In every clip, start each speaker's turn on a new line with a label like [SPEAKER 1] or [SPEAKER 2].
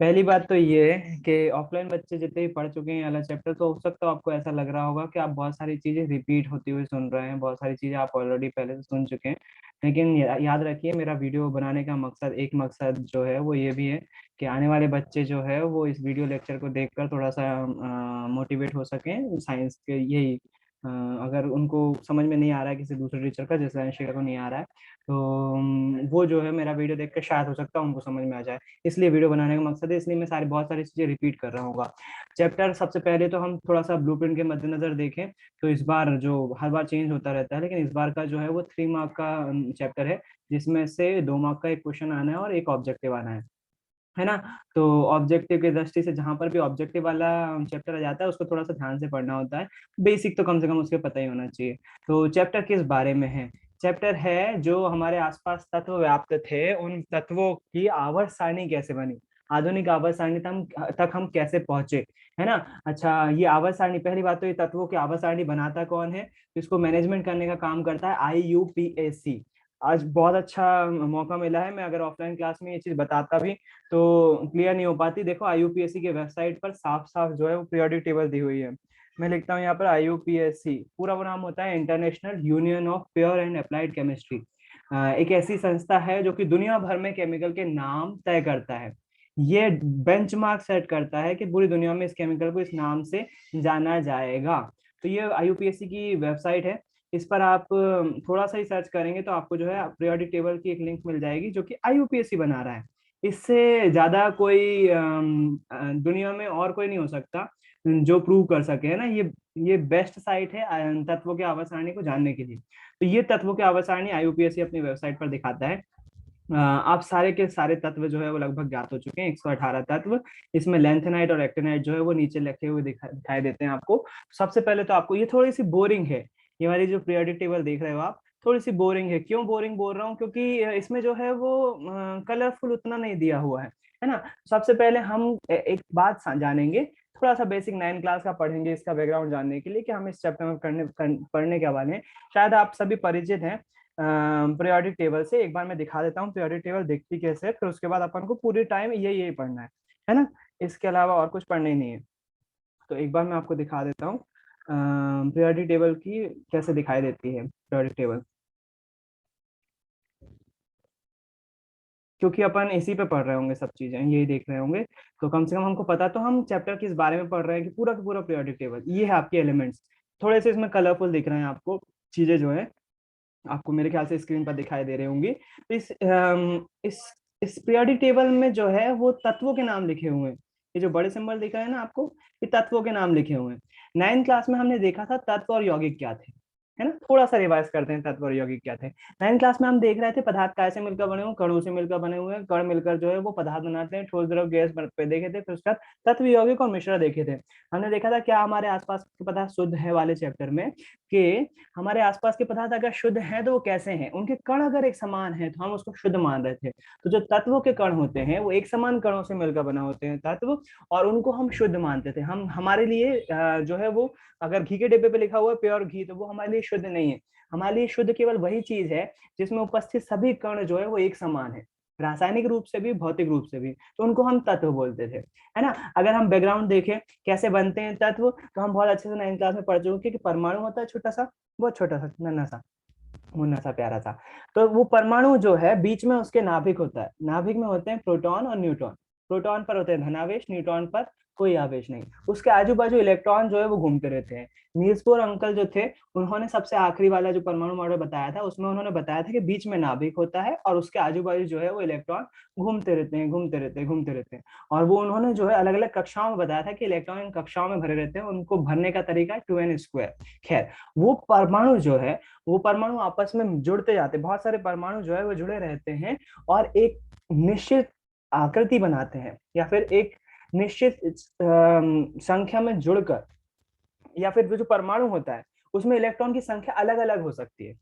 [SPEAKER 1] पहली बात तो ये है कि ऑफलाइन बच्चे जितने भी पढ़ चुके हैं ये वाला चैप्टर, तो हो सकता है आपको ऐसा लग रहा होगा कि आप बहुत सारी चीजें रिपीट होती हुई सुन रहे हैं, बहुत सारी चीजें आप ऑलरेडी पहले से सुन चुके हैं। लेकिन याद रखिए, मेरा वीडियो बनाने का मकसद, एक मकसद जो है वो ये भी है कि आने वाले बच्चे जो है वो इस वीडियो लेक्चर को देखकर थोड़ा सा मोटिवेट हो सकें साइंस के। यही अगर उनको समझ में नहीं आ रहा है किसी दूसरे टीचर का, जैसे अंशिका को नहीं आ रहा है, तो वो जो है मेरा वीडियो देख कर शायद हो सकता है उनको समझ में आ जाए। इसलिए वीडियो बनाने का मकसद है, इसलिए मैं बहुत सारी चीजें रिपीट कर रहा हूँ। चैप्टर सबसे पहले तो हम थोड़ा सा ब्लूप्रिंट के मद्देनजर देखें तो इस बार जो हर बार चेंज होता रहता है, लेकिन इस बार का जो है वो 3 मार्क का चैप्टर है, जिसमें से 2 मार्क का एक क्वेश्चन आना है और एक ऑब्जेक्टिव आना है ना। तो ऑब्जेक्टिव की दृष्टि से जहां पर भी ऑब्जेक्टिव वाला चैप्टर आ जाता है उसको थोड़ा सा ध्यान से पढ़ना होता है। बेसिक तो कम से कम उसके पता ही होना चाहिए। तो चैप्टर किस बारे में है? चैप्टर है जो हमारे आसपास तत्व व्याप्त थे, उन तत्वों की आवर्त सारणी कैसे बनी, आधुनिक आवर्त सारणी तक हम कैसे पहुंचे, है ना। अच्छा, ये आवर्त सारणी, पहली बात तो ये तत्वों की आवर्त सारणी बनाता कौन है? तो इसको मैनेजमेंट करने का काम करता है IUPAC। आज बहुत अच्छा मौका मिला है, मैं अगर ऑफलाइन क्लास में ये चीज बताता भी तो क्लियर नहीं हो पाती। देखो IUPAC के वेबसाइट पर साफ साफ जो है वो पीरियोडिक टेबल दी हुई है। मैं लिखता हूँ यहाँ पर IUPAC, पूरा वो नाम होता है international union of pure and applied chemistry. एक ऐसी संस्था है जो कि दुनिया भर में केमिकल के नाम तय करता है। ये बेंचमार्क सेट करता है कि पूरी दुनिया में इस केमिकल को इस नाम से जाना जाएगा। तो ये IUPAC की वेबसाइट है। इस पर आप थोड़ा सा ही सर्च करेंगे तो आपको जो है पीरियोडिक टेबल की एक लिंक मिल जाएगी जो कि IUPAC बना रहा है। इससे ज्यादा कोई दुनिया में और कोई नहीं हो सकता जो प्रूव कर सके, है ना। ये बेस्ट साइट है तत्वों के आवर्त सारणी को जानने के लिए। तो ये तत्वों के आवर्त सारणी IUPAC अपनी वेबसाइट पर दिखाता है। आप सारे के सारे तत्व जो है वो लगभग ज्ञात हो चुके हैं, 118 तत्व। इसमें लेंथेनाइट और एक्टिनाइट जो है वो नीचे लिखे हुए दिखाई देते हैं आपको। सबसे पहले तो आपको, ये थोड़ी सी बोरिंग है, ये वाली जो पीरियोडिक टेबल देख रहे हो आप, थोड़ी सी बोरिंग है। क्यों बोरिंग बोल रहा हूँ? क्योंकि इसमें जो है वो कलरफुल उतना नहीं दिया हुआ है ना। सबसे पहले हम एक बात जानेंगे, थोड़ा सा बेसिक 9 क्लास का पढ़ेंगे इसका बैकग्राउंड जानने के लिए कि हम इस चैप्टर में पढ़ने के वाले हैं। शायद आप सभी परिचित हैं पीरियोडिक टेबल से। एक बार मैं दिखा देता हूँ पीरियोडिक टेबल दिखती कैसे है, फिर उसके बाद अपन को पूरी टाइम यही पढ़ना है ना। इसके अलावा और कुछ पढ़ना ही नहीं है। तो एक बार मैं आपको दिखा देता हूँ पीरियोडिक टेबल की कैसे दिखाई देती है पीरियोडिक टेबल, क्योंकि अपन इसी पे पढ़ रहे होंगे, सब चीजें यही देख रहे होंगे। तो कम से कम हमको पता तो हम चैप्टर किस बारे में पढ़ रहे हैं कि पूरा का पूरा पीरियोडिक टेबल ये है आपके एलिमेंट्स। थोड़े से इसमें कलरफुल दिख रहे हैं आपको चीजें जो है, आपको मेरे ख्याल से स्क्रीन पर दिखाई दे रहे होंगे। तो इस पीरियोडिक टेबल में जो है वो तत्वों के नाम लिखे हुए हैं। ये जो बड़े सिंबल दिख रहे हैं ना आपको, ये तत्वों के नाम लिखे हुए हैं। 9 क्लास में हमने देखा था तत्व और यौगिक क्या थे, है ना। थोड़ा सा रिवाइज करते हैं तत्व और यौगिक क्या थे। 9 क्लास में हम देख रहे थे पदार्थ कैसे मिलकर बने हुए, कणों से मिलकर बने हुए हैं, कण मिलकर जो है वो पदार्थ बनाते हैं, ठोस द्रव गैस पे देखे थे। फिर उसके बाद तत्व यौगिक और मिश्रण देखे थे। हमने देखा था क्या हमारे आसपास के पदार्थ शुद्ध है वाले चैप्टर में, कि हमारे आसपास के पदार्थ अगर शुद्ध हैं तो वो कैसे हैं, उनके कण अगर एक समान है तो हम उसको शुद्ध मान रहे थे। तो जो तत्वों के कण होते हैं वो एक समान कणों से मिलकर बना होते हैं तत्व, और उनको हम शुद्ध मानते थे। हम हमारे लिए जो है वो, अगर घी के डिब्बे पे लिखा हुआ है प्योर घी, तो वो हमारे लिए शुद्ध नहीं है। हमारे लिए शुद्ध केवल वही चीज है जिसमें उपस्थित सभी कण जो है वो एक समान है, रासायनिक रूप से भी भौतिक रूप से भी। तो उनको हम तत्व बोलते थे, है ना। अगर हम बैकग्राउंड देखें कैसे बनते हैं तत्व, तो हम बहुत अच्छे से 9 क्लास में पढ़ चुके हैं कि परमाणु होता है छोटा सा, बहुत छोटा सा, नन्हा सा, मुन्ना सा, प्यारा सा। तो वो परमाणु जो है बीच में उसके नाभिक होता है, नाभिक में होते हैं प्रोटॉन और न्यूट्रॉन। प्रोटॉन पर होते हैं धनावेश, न्यूट्रॉन पर कोई आवेश नहीं। उसके आजू बाजू इलेक्ट्रॉन जो है वो घूमते रहते हैं। नील्स बोर अंकल जो थे, उन्होंने सबसे आखिरी वाला जो परमाणु मॉडल बताया था उसमें उन्होंने बताया था कि बीच में नाभिक होता है और उसके आजू बाजू जो है वो इलेक्ट्रॉन घूमते रहते हैं, घूमते रहते हैं, घूमते रहते हैं। और वो उन्होंने जो है अलग अलग कक्षाओं में बताया था कि इलेक्ट्रॉन इन कक्षाओं में भरे रहते हैं, उनको भरने का तरीका 2n²। खैर, वो परमाणु जो है, वो परमाणु आपस में जुड़ते जाते हैं, बहुत सारे परमाणु जो है वो जुड़े रहते हैं और एक निश्चित आकृति बनाते हैं, या फिर एक निश्चित संख्या में जुड़कर, या फिर जो परमाणु होता है उसमें इलेक्ट्रॉन की संख्या अलग अलग हो सकती है।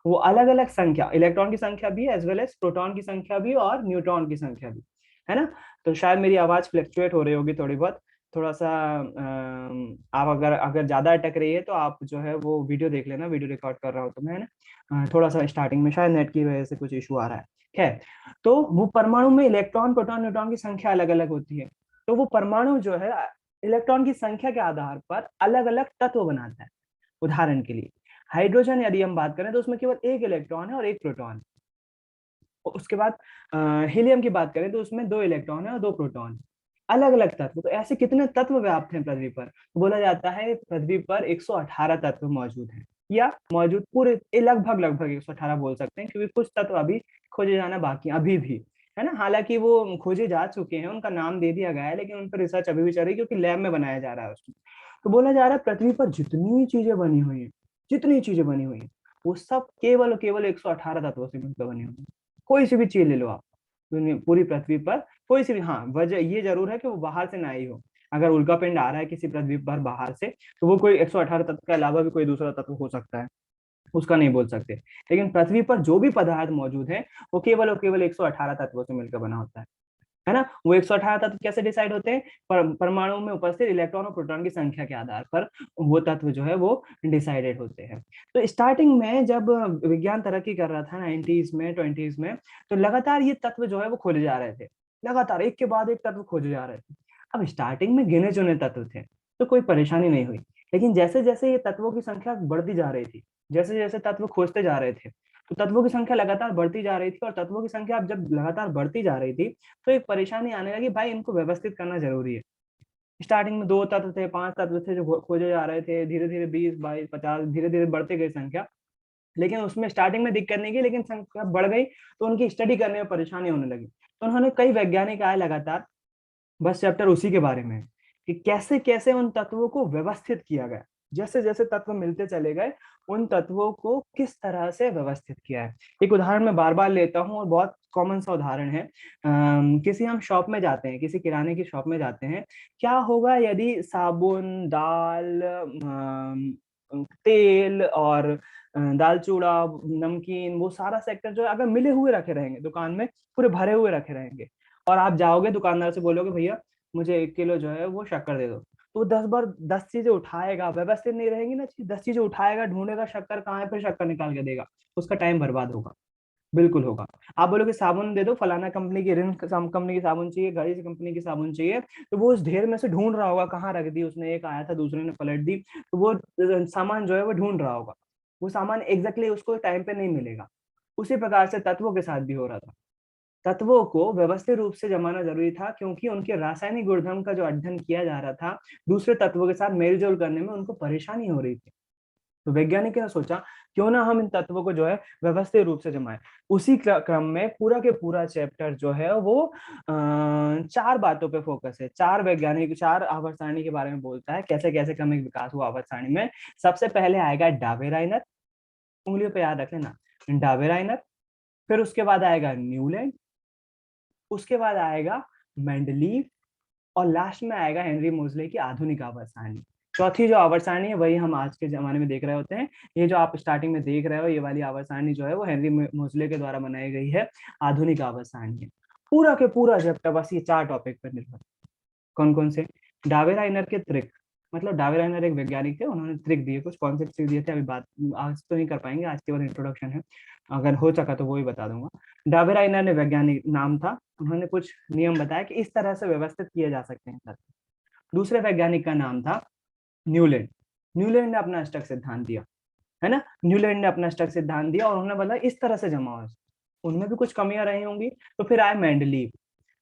[SPEAKER 1] वो अलग अलग संख्या, इलेक्ट्रॉन की संख्या भी एज वेल एज प्रोटॉन की संख्या भी और न्यूट्रॉन की संख्या भी, है ना। तो शायद मेरी आवाज फ्लक्चुएट हो रही होगी थोड़ी बहुत, थोड़ा सा आप अगर अगर ज्यादा अटक रही है तो आप जो है वो वीडियो देख लेना, वीडियो रिकॉर्ड कर रहा हूँ तो मैं, है ना। थोड़ा सा स्टार्टिंग में शायद नेट की वजह से कुछ इशू आ रहा है। है। तो वो परमाणु में इलेक्ट्रॉन प्रोटॉन न्यूट्रॉन की संख्या अलग अलग होती है। तो वो परमाणु जो है इलेक्ट्रॉन की संख्या के आधार पर अलग अलग तत्व बनाता है। उदाहरण के लिए हाइड्रोजन यदि हम बात करें तो उसमें केवल एक इलेक्ट्रॉन है और एक प्रोटॉन है। उसके बाद हीलियम की बात करें तो उसमें दो इलेक्ट्रॉन है और दो प्रोटॉन है। अलग अलग तत्व, तो ऐसे कितने तत्व व्याप्त हैं पृथ्वी पर? तो बोला जाता है पृथ्वी पर 118 तत्व मौजूद हैं, या मौजूद पूरे लगभग लगभग 118 बोल सकते हैं, क्योंकि कुछ तत्व अभी खोजे जाना बाकी अभी भी है ना। हालांकि वो खोजे जा चुके हैं, उनका नाम दे दिया गया है, लेकिन उन पर रिसर्च अभी भी चल रही है क्योंकि लैब में बनाया जा रहा है उसमें। तो बोला जा रहा है पृथ्वी पर जितनी चीजें बनी हुई है, जितनी चीजें बनी हुई है, वो सब केवल और केवल 118 तत्वों से मिलकर बनी हुई है। कोई सी भी चीज ले लो आप दुनिया पूरी पृथ्वी पर, कोई सी भी। हाँ, वजह ये जरूर है कि वो बाहर से ना आई हो। अगर उल्का पिंड आ रहा है किसी पृथ्वी पर बाहर से, तो वो कोई 118 तत्व के अलावा भी कोई दूसरा तत्व हो सकता है, उसका नहीं बोल सकते। लेकिन पृथ्वी पर जो भी पदार्थ मौजूद है वो केवल और केवल 118 तत्वों से मिलकर बना होता है ना। वो 118 तत्व कैसे डिसाइड होते हैं? परमाणु में उपस्थित इलेक्ट्रॉन और प्रोटॉन की संख्या के आधार पर वो तत्व जो है वो डिसाइडेड होते हैं। तो स्टार्टिंग में जब विज्ञान तरक्की कर रहा था 90s में 20s में, तो लगातार ये तत्व जो है वो खोजे जा रहे थे। लगातार एक के बाद एक तत्व खोजे जा रहे थे। अब स्टार्टिंग में गिने चुने तत्व थे तो कोई परेशानी नहीं हुई। लेकिन जैसे जैसे ये तत्वों की संख्या बढ़ती जा रही थी, जैसे जैसे तत्व खोजते जा रहे थे, तो तत्वों की संख्या लगातार बढ़ती जा रही थी। और तत्वों की संख्या अब जब लगातार बढ़ती जा रही थी, तो एक परेशानी आने लगी, भाई इनको व्यवस्थित करना जरूरी है। स्टार्टिंग में दो तत्व थे, पांच तत्व थे जो खोजे जा रहे थे, धीरे धीरे 20 22 50 धीरे धीरे बढ़ते गई संख्या। लेकिन उसमें स्टार्टिंग में दिक्कत नहीं की, लेकिन संख्या बढ़ गई तो उनकी स्टडी करने में परेशानी होने लगी। तो उन्होंने कई वैज्ञानिक आए लगातार, बस चैप्टर उसी के बारे में है कि कैसे कैसे उन तत्वों को व्यवस्थित किया गया। जैसे जैसे तत्व मिलते चले गए, उन तत्वों को किस तरह से व्यवस्थित किया है। एक उदाहरण मैं बार बार लेता हूँ और बहुत कॉमन सा उदाहरण है। किसी हम शॉप में जाते हैं, किसी किराने की शॉप में जाते हैं, क्या होगा यदि साबुन, दाल, तेल और दाल चूड़ा, नमकीन, वो सारा सेक्टर जो है अगर मिले हुए रखे रहेंगे दुकान में, पूरे भरे हुए रखे रहेंगे, और आप जाओगे दुकानदार से बोलोगे भैया मुझे 1 किलो जो है वो शक्कर दे दो, तो 10 बार 10 चीजें उठाएगा। व्यवस्थित नहीं रहेंगी ना चीज, 10 चीजें उठाएगा, ढूंढेगा शक्कर कहाँ है, फिर शक्कर निकाल के देगा। उसका टाइम बर्बाद होगा, बिल्कुल होगा। आप बोलोगे साबुन दे दो, फलाना कंपनी की, रिन कंपनी की साबुन चाहिए, घड़ी की कंपनी की साबुन चाहिए, तो वो उस ढेर में से ढूंढ रहा होगा कहाँ रख दी उसने, एक आया था दूसरे ने पलट दी, तो वो सामान जो है वो ढूंढ रहा होगा। वो सामान एग्जैक्टली उसको टाइम पे नहीं मिलेगा। उसी प्रकार से तत्वों के साथ भी हो रहा था। तत्वों को व्यवस्थित रूप से जमाना जरूरी था, क्योंकि उनके रासायनिक गुणधर्म का जो अध्ययन किया जा रहा था, दूसरे तत्वों के साथ मेलजोल करने में उनको परेशानी हो रही थी। तो वैज्ञानिकों ने सोचा क्यों ना हम इन तत्वों को जो है व्यवस्थित रूप से जमाएं। उसी क्रम में पूरा के पूरा चैप्टर जो है वो 4 बातों पे फोकस है। चार वैज्ञानिक, चार आवर्त सारणी के बारे में बोलता है, कैसे कैसे क्रमिक विकास हुआ आवर्त सारणी में। सबसे पहले आएगा डावेराइनर, उंगलियों पे याद रख लेना, डावेराइनर। फिर उसके बाद आएगा न्यूलैंड, उसके बाद आएगा मेंडलीव, और लास्ट में आएगा हेनरी मोजले की आधुनिक आवर्त सारणी। चौथी जो आवर्त सारणी है वही हम आज के जमाने में देख रहे होते हैं। ये जो आप स्टार्टिंग में देख रहे हो, ये वाली आवर्त सारणी जो है वो हेनरी मोजले के द्वारा बनाई गई है, आधुनिक आवर्त सारणी है। पूरा के पूरा चैप्टर बस ये 4 टॉपिक पर निर्भर। कौन कौन से? डावेराइनर के त्रिक, मतलब डावेराइनर एक वैज्ञानिक थे, उन्होंने ट्रिक दिए, कुछ कॉन्सेप्ट दिए थे। अभी बात आज तो नहीं कर पाएंगे, आज केवल इंट्रोडक्शन है, अगर हो सका तो वो ही बता दूंगा। डावेराइनर ने वैज्ञानिक नाम था, उन्होंने कुछ नियम बताया कि इस तरह से व्यवस्थित किए जा सकते हैं तत्व। दूसरे वैज्ञानिक का नाम था न्यूलैंड। न्यूलैंड ने अपना अष्टक सिद्धांत दिया, है ना। न्यूलैंड ने अपना अष्टक सिद्धांत दिया और उन्होंने बोला इस तरह से जमा हो। उनमें भी कुछ कमियां रही होंगी। तो फिर आए मेंडलीव।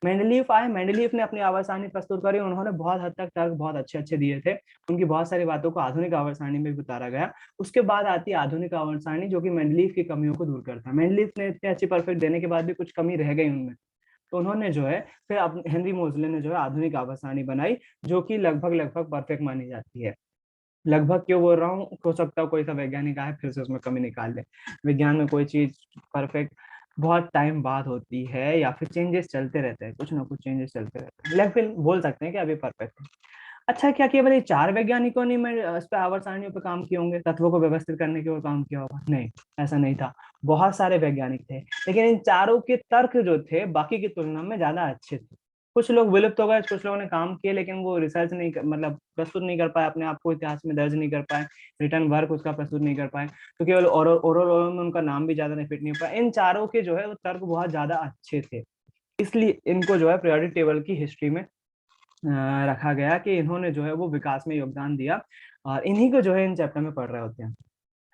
[SPEAKER 1] मेंडलीव आए, मेंडलीव ने अपनी आवर्त सारणी प्रस्तुत करी। उन्होंने बहुत हद तक तर्क बहुत अच्छे अच्छे दिए थे, उनकी बहुत सारी बातों को आधुनिक आवर्त सारणी में भी उतारा गया। उसके बाद आती है आधुनिक आवर्त सारणी, जो कि मेंडलीव की कमियों को दूर करता है। मेंडलीव ने इतनी अच्छी परफेक्ट देने के बाद भी कुछ कमी रह गई उनमें, तो उन्होंने जो है फिर हेनरी मोजले ने जो है आधुनिक आवर्त सारणी बनाई, जो कि लगभग लगभग परफेक्ट मानी जाती है। लगभग क्यों बोल रहा हूँ, हो सकता है कोई सा वैज्ञानिक आए फिर से उसमें कमी निकाल ले। विज्ञान में कोई चीज परफेक्ट बहुत टाइम बाद होती है, या फिर चेंजेस चलते रहते हैं, कुछ ना कुछ चेंजेस चलते रहते हैं, लेकिन बोल सकते हैं कि अभी परफेक्ट है। अच्छा, क्या केवल ये 4 वैज्ञानिकों ने मैं इस पे आवर्त सारणियों पे काम किए होंगे, तत्वों को व्यवस्थित करने के ऊपर काम किया होगा? नहीं, ऐसा नहीं था। बहुत सारे वैज्ञानिक थे, लेकिन इन चारों के तर्क जो थे बाकी की तुलना में ज्यादा अच्छे थे। कुछ लोग विलुप्त हो गए, कुछ लोगों ने काम किए, लेकिन वो रिसर्च नहीं मतलब प्रस्तुत नहीं कर पाए, अपने आप को इतिहास में दर्ज नहीं कर पाए, रिटर्न वर्क उसका प्रस्तुत नहीं कर पाए, तो केवल ओरल ओरल में उनका नाम भी ज्यादा नहीं फिट नहीं हो पाया। इन चारों के जो है वो तर्क बहुत ज्यादा अच्छे थे, इसलिए इनको जो है प्रायोरिटी टेबल की हिस्ट्री में रखा गया कि इन्होंने जो है वो विकास में योगदान दिया, और इन्हीं को जो है इन चैप्टर में पढ़ रहे होते हैं,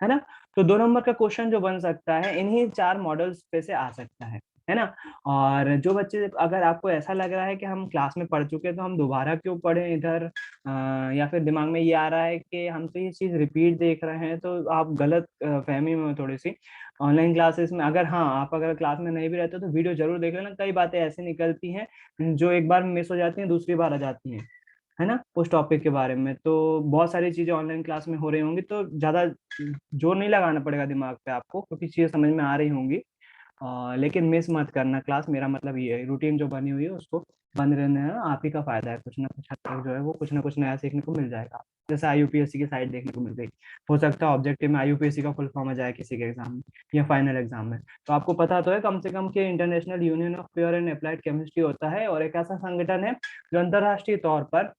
[SPEAKER 1] है ना। तो 2 नंबर का क्वेश्चन जो बन सकता है इन्हीं 4 मॉडल्स पे से आ सकता है ना। और जो बच्चे, अगर आपको ऐसा लग रहा है कि हम क्लास में पढ़ चुके हैं तो हम दोबारा क्यों पढ़ें इधर, या फिर दिमाग में ये आ रहा है कि हम तो ये चीज रिपीट देख रहे हैं, तो आप गलत फहमी में हो थोड़ी सी। ऑनलाइन क्लासेस में अगर, हाँ, आप अगर क्लास में नहीं भी रहते तो वीडियो जरूर देख लेना, कई बातें ऐसी निकलती हैं जो एक बार मिस हो जाती हैं, दूसरी बार आ जाती हैं, है ना, उस टॉपिक के बारे में। तो बहुत सारी चीजें ऑनलाइन क्लास में हो रही होंगी, तो ज्यादा जोर नहीं लगाना पड़ेगा दिमाग पे आपको, क्योंकि चीजें समझ में आ रही होंगी। लेकिन मिस मत करना क्लास, मेरा मतलब ये है, रूटीन जो बनी हुई है उसको बंद रहने है, आप ही का फायदा है, कुछ ना कुछ हद तक जो है वो कुछ ना कुछ नया सीखने को मिल जाएगा। जैसे IUPSC की साइट देखने को मिल गई, हो सकता है ऑब्जेक्टिव में IUPSC का फुल फॉर्म आ जाए किसी के एग्जाम में या फाइनल एग्जाम में, तो आपको पता तो है कम से कम कि international union of pure and applied chemistry होता है, और एक ऐसा संगठन है जो अंतरराष्ट्रीय तौर पर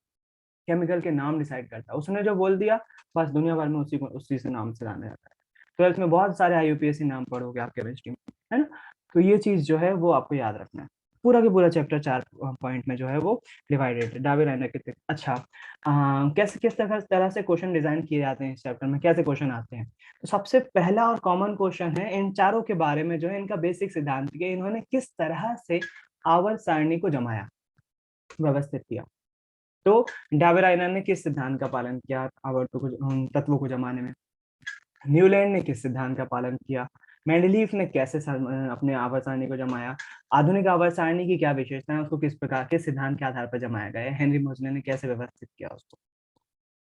[SPEAKER 1] केमिकल के नाम डिसाइड करता है। उसने जो बोल दिया, बस दुनिया भर में उसी से नाम से जाना जाता है। 12th में बहुत सारे IUPSC नाम पढ़ोगे आप केमिस्ट्री में, है ना। तो ये चीज जो है वो आपको याद रखना है। पूरा के पूरा चैप्टर 4 पॉइंट में जो है वो डिवाइडेड है, डावे लाइनर के तक। अच्छा, कैसे किस तरह से क्वेश्चन डिजाइन किए जाते हैं इस चैप्टर में, कैसे क्वेश्चन आते हैं। तो सबसे पहला और कॉमन क्वेश्चन है इन चारों के बारे में, जो है इनका बेसिक सिद्धांत कि इन्होंने किस तरह से आवर्त सारणी को जमाया, व्यवस्थित किया। तो डावेराइनर ने किस सिद्धांत का पालन किया आवर्तों को, तत्वों को जमाने में। न्यूलैंड ने किस सिद्धांत का पालन किया। मेंडलीफ ने कैसे अपने आवर्त सारणी को जमाया। आधुनिक आवर्त सारणी की क्या विशेषता है, उसको किस प्रकार के सिद्धांत के आधार पर जमाया गया है। हेनरी मोजले ने कैसे व्यवस्थित किया उसको,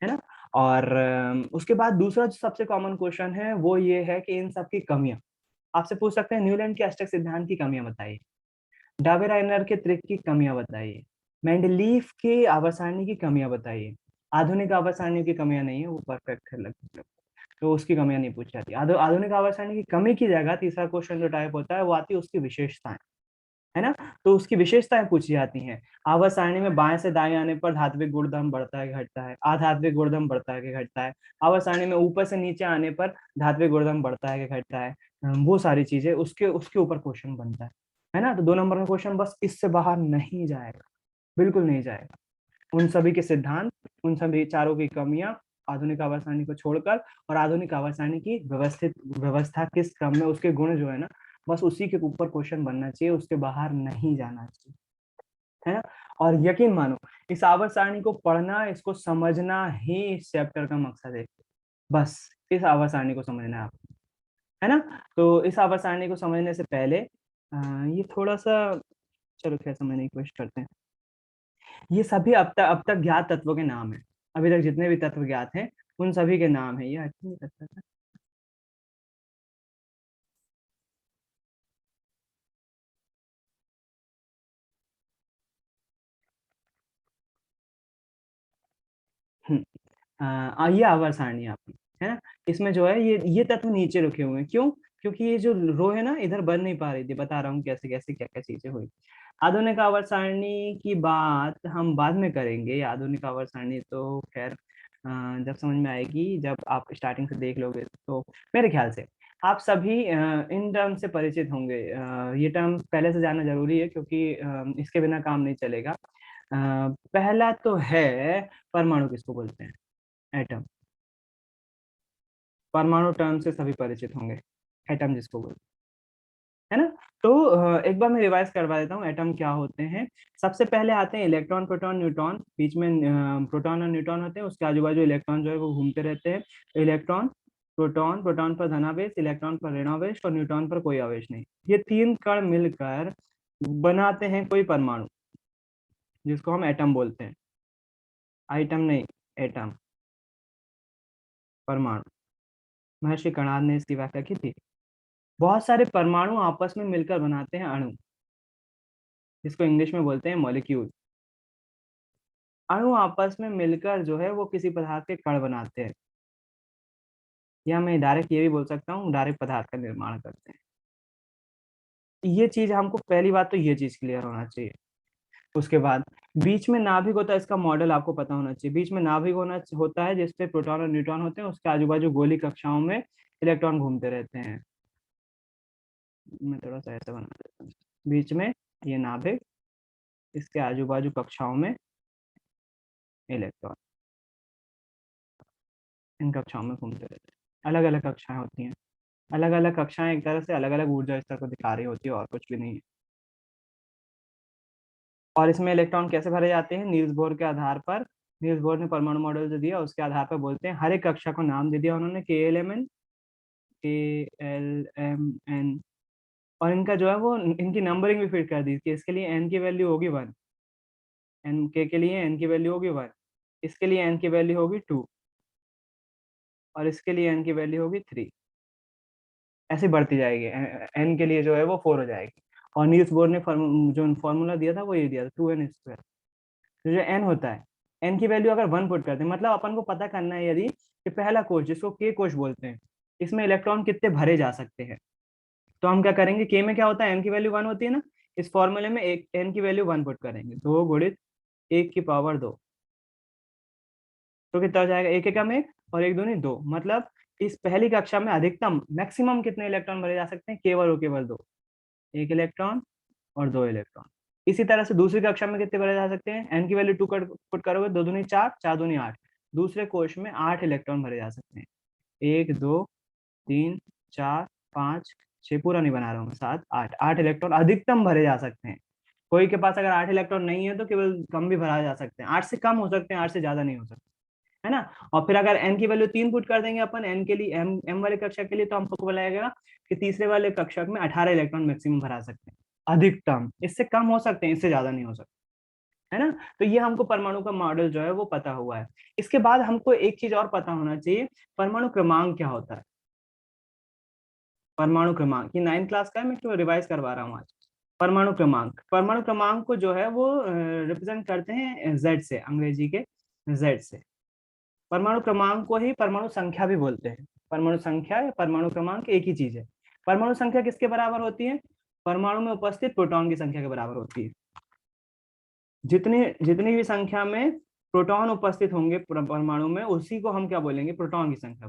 [SPEAKER 1] है ना। और उसके बाद दूसरा जो सबसे कॉमन क्वेश्चन है वो ये है कि इन सब की कमियां, आपसे पूछ सकते हैं न्यूलैंड के अष्टक सिद्धांत की कमियां बताइए, डावेराइनर के त्रिक की कमियां बताइए, मेंडलीफ के आवर्त सारणी की कमियां बताइए। आधुनिक आवर्त सारणी की कमियां नहीं है, वो परफेक्ट है लगभग, तो उसकी कमियां नहीं पूछी जाती। आधुनिक आवर्त सारणी की कमी की जगह तीसरा क्वेश्चन जो टाइप होता है वो आती है उसकी विशेषताएं, है ना। तो उसकी विशेषताएं पूछी जाती हैं। आवर्त सारणी में बाएं से दाएं आने पर धात्विक गुणधर्म बढ़ता है कि घटता है, आधात्विक गुणधर्म बढ़ता है कि घटता है। आवर्त सारणी में ऊपर से नीचे आने पर धात्विक गुणधर्म बढ़ता है कि घटता है। वो सारी चीजें उसके उसके ऊपर क्वेश्चन बनता है ना। तो 2 नंबर का क्वेश्चन बस इससे बाहर नहीं जाएगा, बिल्कुल नहीं जाएगा। उन सभी के सिद्धांत, उन सभी चारों की कमियां, आधुनिक आवर्त सारणी को छोड़कर, और आधुनिक आवर्त सारणी की व्यवस्थित व्यवस्था किस क्रम में, उसके गुण जो है ना, बस उसी के ऊपर क्वेश्चन बनना चाहिए, उसके बाहर नहीं जाना चाहिए, है ना। और यकीन मानो, इस आवर्त सारणी को पढ़ना, इसको समझना ही इस चैप्टर का मकसद है। बस इस आवर्त सारणी को समझना है आपको, है ना। तो इस आवर्त सारणी को समझने से पहले ये थोड़ा सा, चलो क्या समझने की कोशिश करते हैं। ये सभी अब तक ज्ञात तत्वों के नाम हैं। अभी तक जितने भी तत्व ज्ञात हैं उन सभी के नाम है। ये अच्छा नहीं करता था। हम्म, ये आवर्त सारणी है आपकी, है ना। इसमें जो है ये तत्व नीचे रखे हुए हैं, क्यों? क्योंकि ये जो रो है ना इधर बन नहीं पा रही थी, बता रहा हूँ कैसे कैसे क्या क्या चीजें हुई। आधुनिक आवर्त सारणी की बात हम बाद में करेंगे। आधुनिक आवर्त सारणी तो खैर जब समझ में आएगी, जब आप स्टार्टिंग से देख लोगे, तो मेरे ख्याल से आप सभी इन टर्म से परिचित होंगे। ये टर्म पहले से जानना जरूरी है, क्योंकि इसके बिना काम नहीं चलेगा। पहला तो है, परमाणु किसको बोलते हैं? एटम। परमाणु टर्म से सभी परिचित होंगे, एटम जिसको बोलते हैं, है ना। तो एक बार मैं रिवाइज करवा देता हूँ, एटम क्या होते हैं। सबसे पहले आते हैं इलेक्ट्रॉन, प्रोटॉन, न्यूट्रॉन। बीच में प्रोटॉन और न्यूट्रॉन होते हैं, उसके आजू बाजू इलेक्ट्रॉन जो है वो घूमते रहते हैं। इलेक्ट्रॉन, प्रोटॉन, प्रोटॉन पर धनावेश, इलेक्ट्रॉन पर ऋणावेश और न्यूट्रॉन पर कोई आवेश नहीं। ये 3 कण मिलकर बनाते हैं कोई परमाणु, जिसको हम एटम बोलते हैं। आइटम नहीं, एटम, परमाणु। महर्षि कणाद ने इसकी व्याख्या की थी। बहुत सारे परमाणु आपस में मिलकर बनाते हैं अणु, जिसको इंग्लिश में बोलते हैं मॉलिक्यूल। अणु आपस में मिलकर जो है वो किसी पदार्थ के कण बनाते हैं, या मैं डायरेक्ट ये भी बोल सकता हूँ डायरेक्ट पदार्थ का निर्माण करते हैं। ये चीज हमको, पहली बात तो ये चीज क्लियर होना चाहिए। उसके बाद बीच में नाभिक होता है, इसका मॉडल आपको पता होना चाहिए। बीच में नाभिक होता है जिसपे प्रोटॉन और न्यूट्रॉन होते हैं, उसके आजू बाजू गोली कक्षाओं में इलेक्ट्रॉन घूमते रहते हैं। मैं थोड़ा सा ऐसा बना देता हूँ, बीच में ये नाभिक, इसके आजू बाजू कक्षाओं में इलेक्ट्रॉन इन कक्षाओं में घूमते रहते हैं। अलग अलग कक्षाएं होती हैं, अलग अलग कक्षाएं एक तरह से अलग अलग ऊर्जा स्तर को दिखा रही होती है, और कुछ भी नहीं है। और इसमें इलेक्ट्रॉन कैसे भरे जाते हैं, नील्स बोर के आधार पर। नील्स बोर ने परमाणु मॉडल जो दिया उसके आधार पर बोलते हैं, हर एक कक्षा को नाम दे दिया उन्होंने, KLMN, KLMN। और इनका जो है वो इनकी नंबरिंग भी फिट कर दी कि इसके लिए n की वैल्यू होगी 1, एन के लिए n की वैल्यू होगी 1, इसके लिए n की वैल्यू होगी 2, और इसके लिए n की वैल्यू होगी 3। ऐसे बढ़ती जाएगी, n के लिए जो है वो 4 हो जाएगी। और नील्स बोर ने जो फॉर्मूला दिया था वो ये दिया था, 2n²। तो जो n होता है, n की वैल्यू अगर 1 पुट करते हैं, मतलब अपन को पता करना है यदि कि पहला कोश जिसको k कोश बोलते हैं, इसमें इलेक्ट्रॉन कितने भरे जा सकते हैं, तो हम क्या करेंगे, k में क्या होता है, n की वैल्यू 1 होती है ना, इस फॉर्मूले में एक n की वैल्यू 1 पुट करेंगे, 2 गुणित 1⁻²। तो कितना हो जाएगा, एक एकम एक और एक दूनी दो, मतलब इस पहली कक्षा में अधिकतम मैक्सिमम कितने इलेक्ट्रॉन भरे जा सकते हैं, केवल और केवल दो, एक इलेक्ट्रॉन और दो इलेक्ट्रॉन। इसी तरह से दूसरी कक्षा में कितने भरे जा सकते हैं, एन की वैल्यू 2 पुट करोगे, दो दूनी चार, चार दूनी आठ, दूसरे कोश में 8 इलेक्ट्रॉन भरे जा सकते हैं। 1 2 3 4 5 6, पूरा नहीं बना रहा हूँ मैं, 7 8, 8 इलेक्ट्रॉन अधिकतम भरे जा सकते हैं। कोई के पास अगर 8 इलेक्ट्रॉन नहीं है तो केवल कम भी भरा जा सकते हैं, 8 से कम हो सकते हैं, 8 से ज्यादा नहीं हो सकते, है ना। और फिर अगर n की वैल्यू 3 पुट कर देंगे अपन n के लिए, m वाले कक्षा के लिए, तो हमको बताएगा कि तीसरे वाले कक्षा में 18 इलेक्ट्रॉन मैक्सिमम भरा सकते हैं, अधिकतम। इससे कम हो सकते हैं, इससे ज्यादा नहीं हो सकते, है ना। तो ये हमको परमाणु का मॉडल जो है वो पता हुआ है। इसके बाद हमको एक चीज और पता होना चाहिए, परमाणु क्रमांक क्या होता है। परमाणु क्रमांक, ये 9th क्लास का है, मैं क्यों रिवाइज करवा रहा हूँ आज। परमाणु क्रमांक को जो है वो रिप्रेजेंट करते हैं Z से, अंग्रेजी के Z से। परमाणु क्रमांक को ही परमाणु संख्या भी बोलते हैं। परमाणु संख्या या परमाणु क्रमांक एक ही चीज है। परमाणु संख्या किसके बराबर होती है, परमाणु में उपस्थित प्रोटॉन की संख्या के बराबर होती है। जितनी जितनी भी संख्या में प्रोटॉन उपस्थित होंगे परमाणु में, उसी को हम क्या बोलेंगे, प्रोटॉन की संख्या।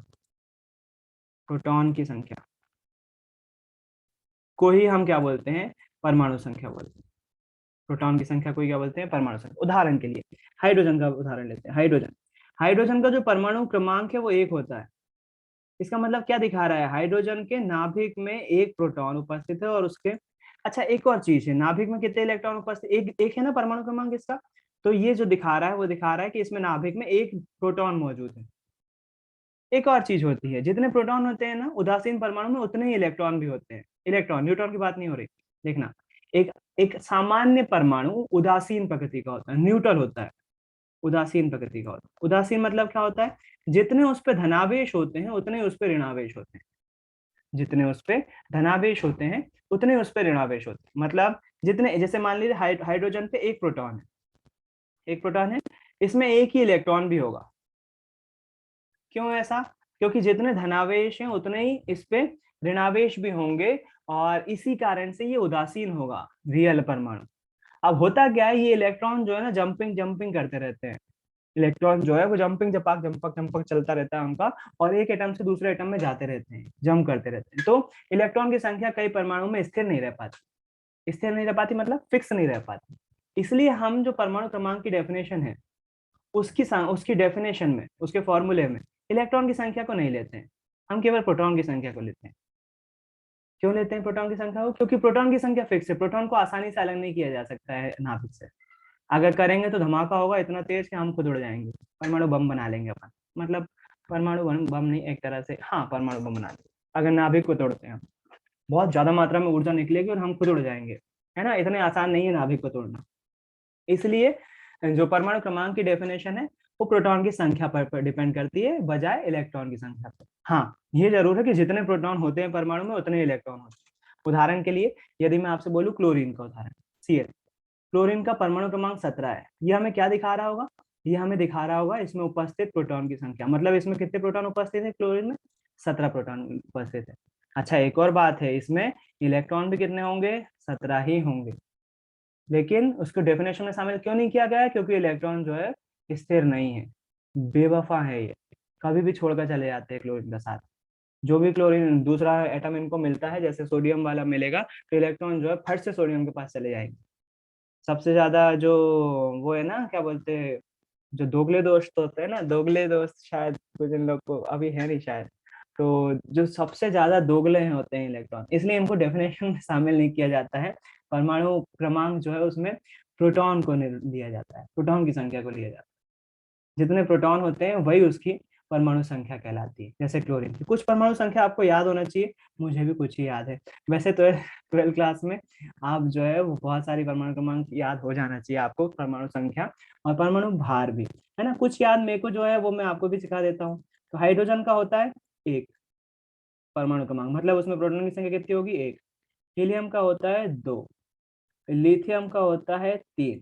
[SPEAKER 1] प्रोटॉन की संख्या को ही हम क्या बोलते हैं, परमाणु संख्या बोलते हैं। प्रोटॉन की संख्या को ही क्या बोलते हैं, परमाणु संख्या। उदाहरण के लिए हाइड्रोजन का उदाहरण लेते हैं। हाइड्रोजन हाइड्रोजन का जो परमाणु क्रमांक है वो 1 होता है। इसका मतलब क्या दिखा रहा है, हाइड्रोजन के नाभिक में एक प्रोटॉन उपस्थित है और उसके, अच्छा एक और चीज है, नाभिक में कितने इलेक्ट्रॉन उपस्थित, एक एक है ना परमाणु क्रमांक इसका। तो ये जो दिखा रहा है वो दिखा रहा है कि इसमें नाभिक में एक प्रोटॉन मौजूद है। एक और चीज होती है, जितने प्रोटॉन होते हैं ना उदासीन परमाणु में, उतने ही इलेक्ट्रॉन भी होते हैं। इलेक्ट्रॉन, न्यूट्रॉन की बात नहीं हो रही, देखना। एक एक सामान्य परमाणु उदासीन प्रकृति का होता है, न्यूट्रल होता है, उदासीन प्रकृति का होता है। उदासीन मतलब क्या होता है, जितने उस पे धनावेश होते हैं उतने उस पे ऋणावेश होते हैं। जितने उस पे धनावेश होते हैं उतने उस पे ऋणावेश होते हैं। मतलब जितने, जैसे मान लीजिए हाइड्रोजन पे एक प्रोटॉन है, एक प्रोटॉन है, इसमें एक ही इलेक्ट्रॉन भी होगा। क्यों ऐसा, क्योंकि जितने धनावेश हैं उतने ही इस पे ऋणावेश भी होंगे, और इसी कारण से ये उदासीन होगा, रियल परमाणु। अब होता क्या है, ये इलेक्ट्रॉन जो है ना जंपिंग जंपिंग करते रहते हैं। इलेक्ट्रॉन जो है वो जंपिंग जपाक जंपक जंपक चलता रहता है उनका, और एक एटम से दूसरे एटम में जाते रहते हैं, जंप करते रहते हैं। तो इलेक्ट्रॉन की संख्या कई परमाणु में स्थिर नहीं रह पाती। स्थिर नहीं रह पाती मतलब फिक्स नहीं रह पाती। इसलिए हम जो परमाणु क्रमांक की डेफिनेशन है, उसकी डेफिनेशन में, उसके फॉर्मूले में इलेक्ट्रॉन की संख्या को नहीं लेते हैं, हम केवल प्रोटॉन की संख्या को लेते हैं। क्यों लेते हैं प्रोटॉन की संख्या को, क्योंकि प्रोटॉन की संख्या फिक्स है, प्रोटॉन को आसानी से अलग नहीं किया जा सकता है नाभिक से। अगर करेंगे तो धमाका होगा इतना तेज कि हम खुद उड़ जाएंगे, परमाणु बम बना लेंगे अपन। मतलब परमाणु बम नहीं, एक तरह से हाँ परमाणु बम बना लेंगे अगर नाभिक को तोड़ते हैं। बहुत ज्यादा मात्रा में ऊर्जा निकलेगी और हम खुद उड़ जाएंगे, है ना। इतने आसान नहीं है नाभिक को तोड़ना। इसलिए जो परमाणु क्रमांक की डेफिनेशन है वो प्रोटॉन की संख्या पर डिपेंड करती है, बजाय इलेक्ट्रॉन की संख्या पर। हाँ ये जरूर है कि जितने प्रोटॉन होते हैं परमाणु में उतने इलेक्ट्रॉन होते हैं। उदाहरण के लिए यदि मैं आपसे बोलूं क्लोरीन का उदाहरण, Cl, क्लोरीन का परमाणु क्रमांक 17 है। ये हमें क्या दिखा रहा होगा, ये हमें दिखा रहा होगा इसमें उपस्थित प्रोटॉन की संख्या, मतलब इसमें कितने प्रोटॉन उपस्थित है, क्लोरीन में 17 प्रोटॉन उपस्थित है। अच्छा एक और बात है, इसमें इलेक्ट्रॉन भी कितने होंगे, 17 ही होंगे। लेकिन उसको डेफिनेशन में शामिल क्यों नहीं किया गया है? क्योंकि इलेक्ट्रॉन जो है स्थिर नहीं है, बेवफा है ये, कभी भी छोड़कर चले जाते हैं क्लोरीन का साथ। जो भी क्लोरीन दूसरा एटम इनको मिलता है, जैसे सोडियम वाला मिलेगा, तो इलेक्ट्रॉन जो है फट से सोडियम के पास चले जाएंगे। सबसे ज्यादा जो वो है ना, क्या बोलते हैं, जो दोगले दोस्त होते हैं ना, दोगले दोस्त शायद कुछ इन लोग को अभी है नहीं शायद, तो जो सबसे ज्यादा दोगले हैं होते हैं इलेक्ट्रॉन, इसलिए इनको डेफिनेशन में शामिल नहीं किया जाता है। परमाणु क्रमांक जो है उसमें प्रोटॉन को लिया जाता है, प्रोटॉन की संख्या को लिया जाता है। जितने प्रोटॉन होते हैं वही उसकी परमाणु संख्या कहलाती है। जैसे क्लोरीन की कुछ परमाणु संख्या आपको याद होना चाहिए, मुझे भी कुछ ही याद है वैसे तो। 12th क्लास में आप जो है वो बहुत सारी परमाणु क्रमांक याद हो जाना चाहिए आपको, परमाणु संख्या और परमाणु भार भी, है ना। कुछ याद मेरे को जो है वो मैं आपको भी सिखा देता हूँ। तो हाइड्रोजन का होता है 1 परमाणु क्रमांक, मतलब उसमें प्रोटॉन की संख्या कितनी होगी? 1। हीलियम का होता है 2। लिथियम का होता है 3।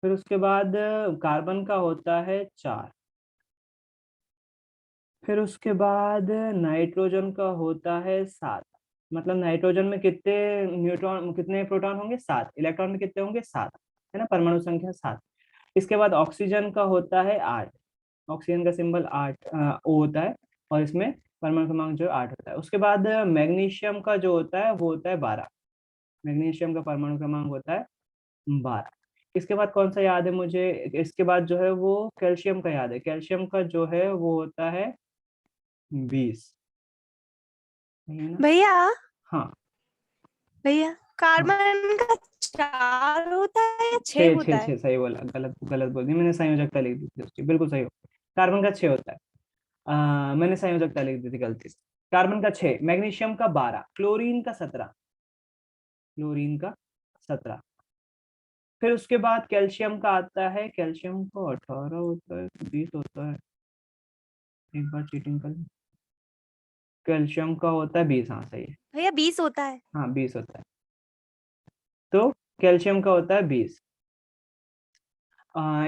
[SPEAKER 1] फिर उसके बाद कार्बन का होता है 4। फिर उसके बाद नाइट्रोजन का होता है 7। मतलब नाइट्रोजन में कितने न्यूट्रॉन, कितने प्रोटॉन होंगे? 7। इलेक्ट्रॉन में कितने होंगे? 7, है ना, परमाणु संख्या 7। इसके बाद ऑक्सीजन का होता है 8। ऑक्सीजन का सिंबल 8 ओ होता है, और इसमें परमाणु क्रमांक जो है 8 होता है। उसके बाद मैग्नीशियम का जो होता है वो होता है 12। मैग्नीशियम का परमाणु क्रमांक होता है 12। इसके बाद कौन सा याद है मुझे? इसके बाद जो है वो कैल्शियम का याद है। कैल्शियम का जो है वो होता है 20, है ना।
[SPEAKER 2] भैया,
[SPEAKER 1] हाँ
[SPEAKER 2] भैया,
[SPEAKER 1] हाँ,
[SPEAKER 2] कार्बन का 4 होता है या 6
[SPEAKER 1] छः छः
[SPEAKER 2] होता है?
[SPEAKER 1] छः, सही बोला, गलत गलत बोल दी मैंने, संयोजकता लिख दी थी उसकी, बिल्कुल सही हो। कार्बन का 6 होता है। मैंने संयोजकता लिख दी थी गलती से। कार्बन का 6, मैग्नीशियम का 12, क्लोरीन का 17। क्लोरीन का 17। फिर उसके बाद कैल्शियम का आता है। कैल्शियम का 18 होता है, 20 होता है, एक बार चीटिंग कर ली। कैल्शियम का होता है 20, हाँ सही है।
[SPEAKER 2] भैया 20 होता है।
[SPEAKER 1] हाँ 20 होता है। तो कैल्शियम का होता है 20।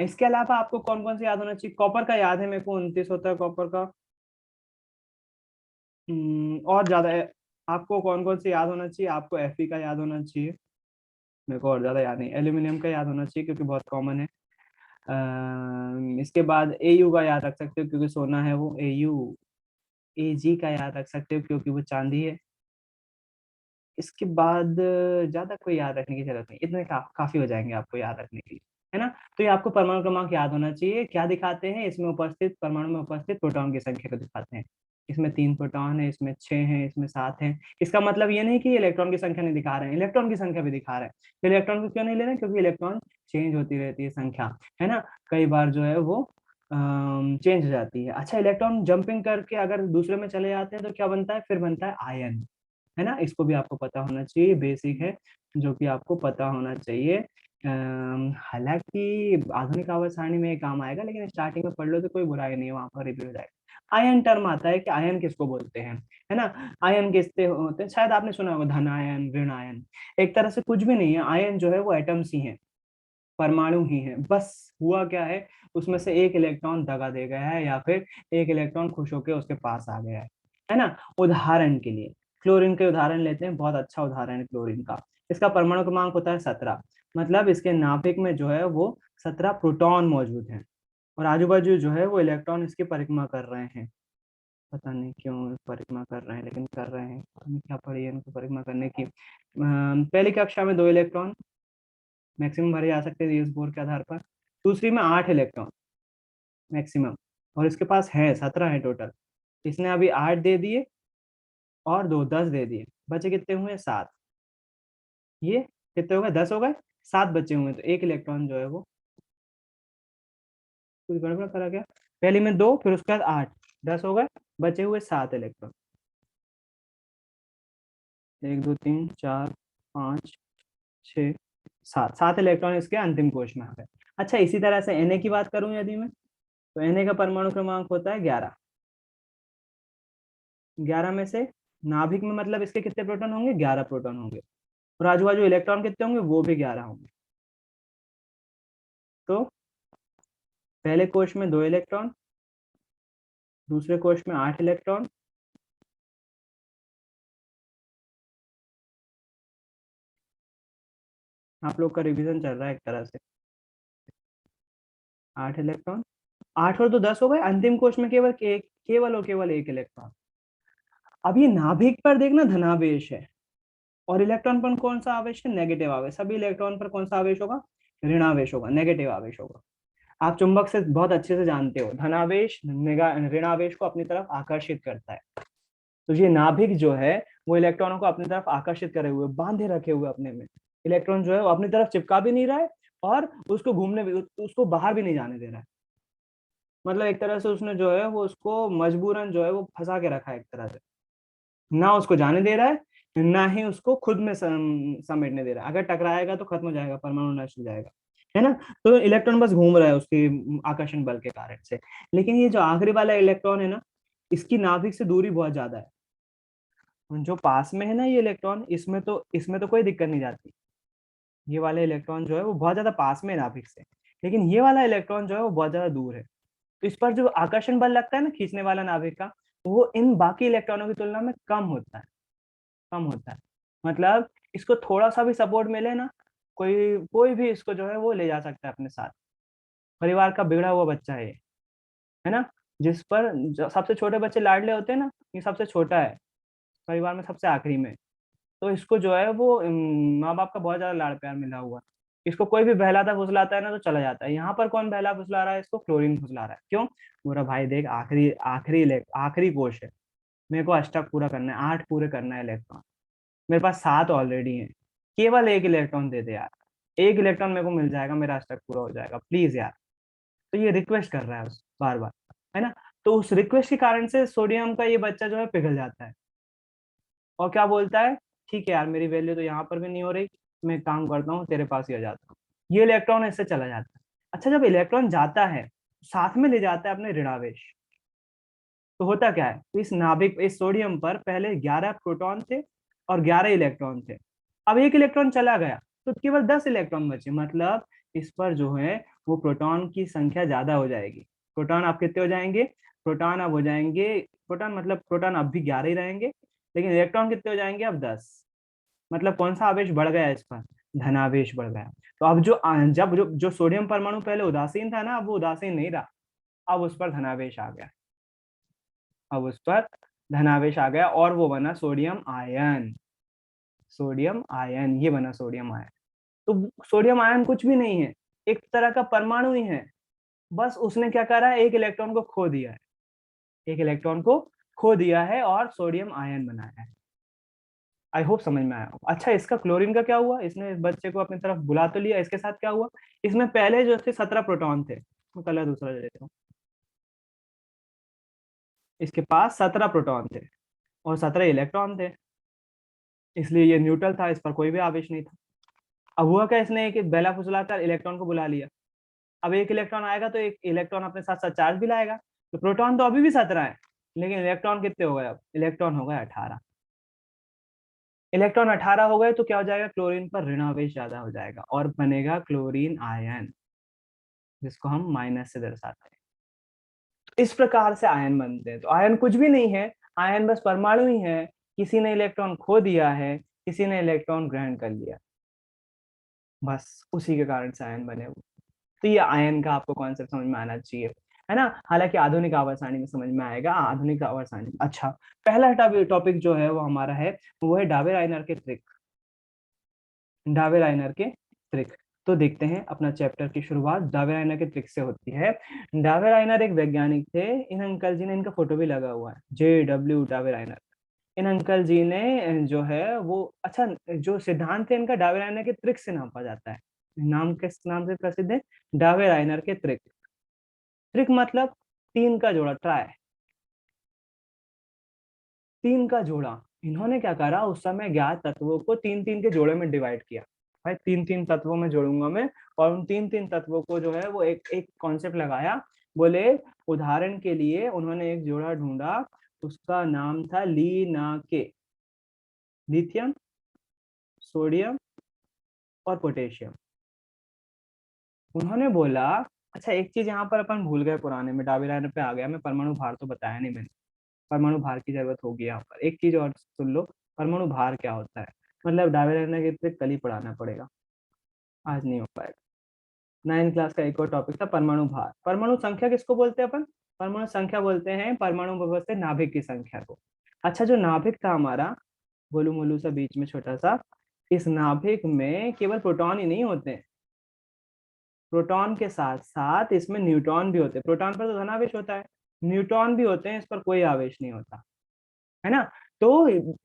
[SPEAKER 1] इसके अलावा आपको कौन कौन से याद होना चाहिए? कॉपर का याद है मेरे को, 29 होता है कॉपर का। और ज्यादा है, आपको कौन कौन से याद होना चाहिए? आपको Fe का याद होना चाहिए, मेरे को और ज्यादा याद नहीं। एल्यूमिनियम का याद होना चाहिए क्योंकि बहुत कॉमन है। इसके बाद Au का याद रख सकते हो क्योंकि सोना है वो, Au। Ag का याद रख सकते हो क्योंकि वो चांदी है। इसके बाद ज्यादा कोई याद रखने की जरूरत नहीं, इतने काफी हो जाएंगे आपको याद रखने के लिए, है ना। तो ये आपको परमाणु क्रमांक याद होना चाहिए। क्या दिखाते हैं? इसमें उपस्थित, परमाणु में उपस्थित प्रोटॉन की संख्या को दिखाते हैं। इसमें 3 प्रोटॉन है, इसमें 6 है, इसमें 7 है। इसका मतलब ये नहीं कि इलेक्ट्रॉन की संख्या नहीं दिखा रहे हैं, इलेक्ट्रॉन की संख्या भी दिखा रहे हैं। तो इलेक्ट्रॉन को क्यों नहीं ले रहे हैं? क्योंकि इलेक्ट्रॉन चेंज होती रहती है संख्या, है ना। कई बार जो है वो चेंज हो जाती है। अच्छा, इलेक्ट्रॉन जंपिंग करके अगर दूसरे में चले जाते हैं तो क्या बनता है? फिर बनता है आयन, है ना। इसको भी आपको पता होना चाहिए, बेसिक है जो कि आपको पता होना चाहिए। हालांकि आधुनिक आवर्त सारणी में ये काम आएगा, लेकिन स्टार्टिंग में पढ़ लो तो कोई बुराई नहीं है, वहां पर रिव्यू हो जाएगा। आयन टर्म आता है कि आयन किसको बोलते हैं, है ना। आयन किससे होते हैं? शायद आपने सुना होगा, धन आयन, ऋण आयन। एक तरह से कुछ भी नहीं है, आयन जो है वो एटम्स ही है, परमाणु ही है। बस हुआ क्या है, उसमें से एक इलेक्ट्रॉन दगा दे गया है, या फिर एक इलेक्ट्रॉन खुश होकर उसके पास आ गया है ना। उदाहरण के लिए क्लोरीन के उदाहरण लेते हैं, बहुत अच्छा उदाहरण है क्लोरीन का। इसका परमाणु क्रमांक होता है 17। मतलब इसके नाभिक में जो है वो 17 प्रोटॉन मौजूद हैं, और आजू बाजू जो है वो इलेक्ट्रॉन इसकी परिक्रमा कर रहे हैं। पता नहीं क्यों परिक्रमा कर रहे हैं, लेकिन कर रहे हैं। हमें क्या पड़ी है इनको परिक्रमा करने की? पहली कक्षा में 2 इलेक्ट्रॉन मैक्सिमम भरे जा सकते हैं स्कोर के आधार पर। दूसरी में 8 इलेक्ट्रॉन मैक्सिमम, और इसके पास है 17 है टोटल। इसने अभी 8 दे दिए और 2 10 दे दिए, बचे कितने हुए? 7। ये कितने हो गए? 10 हो गए। 7 बचे हुए, तो एक इलेक्ट्रॉन जो है वो कुछ गड़बड़ करा गया। पहली में 2, फिर उसके बाद 8, 10 हो गए, बचे हुए 7 इलेक्ट्रॉन। 1 2 3 4 5 6 7, 7 इलेक्ट्रॉन इसके अंतिम कोश में आ गए। अच्छा, इसी तरह से Na की बात करूं यदि मैं, तो Na का परमाणु क्रमांक होता है 11। 11 में से नाभिक में, मतलब इसके कितने प्रोटॉन होंगे? 11 प्रोटॉन होंगे, और आजू बाजू इलेक्ट्रॉन कितने होंगे? वो भी 11 होंगे। तो पहले कोश में 2 इलेक्ट्रॉन, दूसरे कोश में 8 इलेक्ट्रॉन, आप लोग का रिवीजन चल रहा है एक तरह से। 8 इलेक्ट्रॉन, 8 और 2 10 हो गए। अंतिम कोश में केवल एक, केवल और केवल एक इलेक्ट्रॉन। अब ये नाभिक पर देखना धनावेश है, और इलेक्ट्रॉन पर कौन सा आवेश है? नेगेटिव आवेश। सभी इलेक्ट्रॉन पर कौन सा आवेश होगा? ऋणावेश होगा, नेगेटिव आवेश होगा। आप चुंबक से बहुत अच्छे से जानते हो, धनावेश ऋणावेश को अपनी तरफ आकर्षित करता है। तो ये नाभिक जो है वो इलेक्ट्रॉनों को अपनी तरफ आकर्षित करे हुए, बांधे रखे हुए अपने में। इलेक्ट्रॉन जो है वो अपनी तरफ चिपका भी नहीं रहा है, और उसको घूमने भी, उसको बाहर भी नहीं जाने दे रहा है। मतलब एक तरह से उसने जो है वो उसको मजबूरन जो है वो फंसा के रखा है एक तरह से, ना उसको जाने दे रहा है, ना ही उसको खुद में समेटने दे रहा है। अगर टकराएगा तो खत्म हो जाएगा, परमाणु नष्ट हो जाएगा, है ना। तो इलेक्ट्रॉन बस घूम रहा है उसकी आकर्षण बल के कारण से। लेकिन ये जो आखिरी वाला इलेक्ट्रॉन है ना, इसकी नाभिक से दूरी बहुत ज्यादा है। जो पास में है ना ये इलेक्ट्रॉन, इसमें तो कोई दिक्कत नहीं जाती। ये वाला इलेक्ट्रॉन जो है वो बहुत ज्यादा पास में है नाभिक से, लेकिन ये वाला इलेक्ट्रॉन जो है वो बहुत ज्यादा दूर है। तो इस पर जो आकर्षण बल लगता है ना खींचने वाला नाभिक का, वो इन बाकी इलेक्ट्रॉनों की तुलना में कम होता है, कम होता है। मतलब इसको थोड़ा सा भी सपोर्ट मिले ना, कोई कोई भी इसको जो है वो ले जा सकता है अपने साथ। परिवार का बिगड़ा हुआ बच्चा है ये, है ना। जिस पर सबसे छोटे बच्चे लाडले होते हैं ना, ये सबसे छोटा है परिवार में, सबसे आखिरी में। तो इसको जो है वो माँ बाप का बहुत ज्यादा लाड़ प्यार मिला हुआ है। इसको कोई भी बहलाता फुसलाता है ना तो चला जाता है। यहाँ पर कौन बहला फुसला रहा है इसको? क्लोरीन फुसला रहा है। क्यों? मेरा भाई देख, आखिरी आखिरी आखिरी कोश है, मेरे को अष्टक पूरा करना है, 8 पूरे करना है इलेक्ट्रॉन। मेरे पास 7 ऑलरेडी है, केवल एक इलेक्ट्रॉन दे दे यार, एक इलेक्ट्रॉन मेरे को मिल जाएगा, मेरा अष्टक पूरा हो जाएगा, प्लीज यार। तो ये रिक्वेस्ट कर रहा है बार बार, है ना। तो उस रिक्वेस्ट के कारण से सोडियम का ये बच्चा जो है पिघल जाता है, और क्या बोलता है? ठीक है यार, मेरी वैल्यू तो यहाँ पर भी नहीं हो रही, मैं एक काम करता हूँ, तेरे पास ही आ जाता हूँ। ये इलेक्ट्रॉन इससे चला जाता है। अच्छा, जब इलेक्ट्रॉन जाता है साथ में ले जाता है अपने ऋणावेश। तो होता क्या है, तो इस नाभिक, इस सोडियम पर पहले 11 प्रोटॉन थे और 11 इलेक्ट्रॉन थे। अब एक इलेक्ट्रॉन चला गया तो केवल 10 इलेक्ट्रॉन बचे। मतलब इस पर जो है वो प्रोटॉन की संख्या ज्यादा हो जाएगी। प्रोटॉन अब कितने हो जाएंगे? प्रोटॉन अब हो जाएंगे, प्रोटॉन मतलब प्रोटॉन अब भी 11 ही रहेंगे, लेकिन इलेक्ट्रॉन कितने हो जाएंगे? अब 10। मतलब कौन सा आवेश बढ़ गया इस पर? धनावेश बढ़ गया। तो अब जब जो सोडियम परमाणु पहले उदासीन था ना, अब वो उदासीन नहीं रहा, अब उस पर धनावेश आ गया। अब उस पर धनावेश आ गया और वो बना सोडियम आयन। सोडियम आयन, ये बना सोडियम आयन। तो सोडियम आयन कुछ भी नहीं है, एक तरह का परमाणु ही है। बस उसने क्या करा है, एक इलेक्ट्रॉन को खो दिया है, एक इलेक्ट्रॉन को खो दिया है और सोडियम आयन बनाया है। आई होप समझ में आया हो। अच्छा, इसका क्लोरीन का क्या हुआ? इसने इस बच्चे को अपनी तरफ बुला तो लिया, इसके साथ क्या हुआ? इसमें पहले जो थे 17 प्रोटॉन थे, मैं कलर दूसरा ले लेता हूँ। इसके पास 17 प्रोटॉन थे और 17 इलेक्ट्रॉन थे, इसलिए ये न्यूट्रल था, इस पर कोई भी आवेश नहीं था। अब हुआ क्या, इसने एक बेला फुसलाकर इलेक्ट्रॉन को बुला लिया। अब एक इलेक्ट्रॉन आएगा तो एक इलेक्ट्रॉन अपने साथ साथ चार्ज भी लाएगा। तो प्रोटॉन तो अभी भी 17 है, लेकिन इलेक्ट्रॉन कितने हो गए? अब इलेक्ट्रॉन हो गए 18। इलेक्ट्रॉन 18 हो गए तो क्या हो जाएगा? क्लोरीन पर ऋणावेश ज्यादा हो जाएगा और बनेगा क्लोरीन आयन, जिसको हम माइनस से दर्शाते हैं। इस प्रकार से आयन बनते हैं। तो आयन कुछ भी नहीं है, आयन बस परमाणु ही है। किसी ने इलेक्ट्रॉन खो दिया है, किसी ने इलेक्ट्रॉन ग्रहण कर लिया, बस उसी के कारण से आयन बने हुए। तो ये आयन का आपको कॉन्सेप्ट समझ में आना चाहिए, है ना। हालांकि आधुनिक आवर्त सारणी में समझ में आएगा, आधुनिक आवर्त सारणी। अच्छा, पहला टॉपिक जो है वो हमारा है, वो है डावे राइनर के ट्रिक। डावे राइनर के ट्रिक। तो देखते हैं, अपना चैप्टर की शुरुआत डावे राइनर के ट्रिक से होती है। डावे राइनर एक वैज्ञानिक थे, इन अंकल जी ने, इनका फोटो भी लगा हुआ है, JW डावे राइनर। इन अंकल जी ने जो है वो, अच्छा, जो सिद्धांत है इनका डावे राइनर के ट्रिक से नापा जाता है। नाम किस नाम से प्रसिद्ध है? डावे राइनर के ट्रिक। ट्रिक मतलब तीन का जोड़ा, ट्राई, तीन का जोड़ा। इन्होंने क्या करा, उस समय ज्ञात तत्वों को तीन तीन के जोड़े में डिवाइड किया। भाई तीन तीन तत्वों में जोड़ूंगा मैं, और उन तीन तीन तत्वों को जो है वो एक एक कॉन्सेप्ट लगाया। बोले, उदाहरण के लिए उन्होंने एक जोड़ा ढूंढा, उसका नाम था के, लिथियम, सोडियम और पोटेशियम। उन्होंने बोला, अच्छा एक चीज यहाँ पर अपन भूल गए पुराने में, डाबी लाइन पे आ गया मैं, परमाणु भार तो बताया नहीं मैंने। परमाणु भार की जरूरत होगी यहाँ पर, एक चीज और सुन लो। परमाणु भार क्या होता है? मतलब डायवे लाइनर के ट्रिक कल ही पढ़ाना पड़ेगा। आज नहीं हो पाएगा। 9th क्लास का एक और टॉपिक था परमाणु भार। परमाणु संख्या किसको बोलते हैं अपन? परमाणु संख्या बोलते हैं परमाणु में उपस्थित नाभिक की संख्या को। अच्छा, जो नाभिक था हमारा, गोलू मोलू सा बीच में छोटा सा, इस नाभिक में केवल प्रोटॉन ही नहीं होते हैं, प्रोटॉन के साथ साथ इसमें न्यूट्रॉन भी होते हैं। प्रोटॉन पर तो धनावेश होता है, न्यूट्रॉन भी होते हैं, इस पर कोई आवेश नहीं होता है ना। तो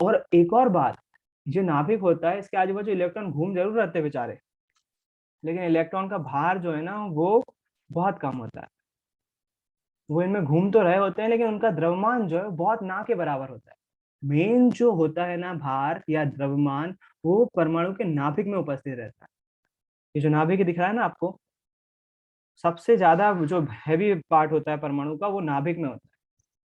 [SPEAKER 1] और एक और बात, जो नाभिक होता है इसके आजू बाजू इलेक्ट्रॉन घूम जरूर रहते हैं बेचारे, लेकिन इलेक्ट्रॉन का भार जो है ना वो बहुत कम होता है। वो इनमें घूम तो रहे होते हैं लेकिन उनका द्रव्यमान जो है बहुत ना के बराबर होता है। मेन जो होता है ना भार या द्रव्यमान, वो परमाणु के नाभिक में उपस्थित रहता है। ये जो नाभिक दिख रहा है ना आपको, सबसे ज्यादा जो हैवी पार्ट होता है परमाणु का वो नाभिक में होता है।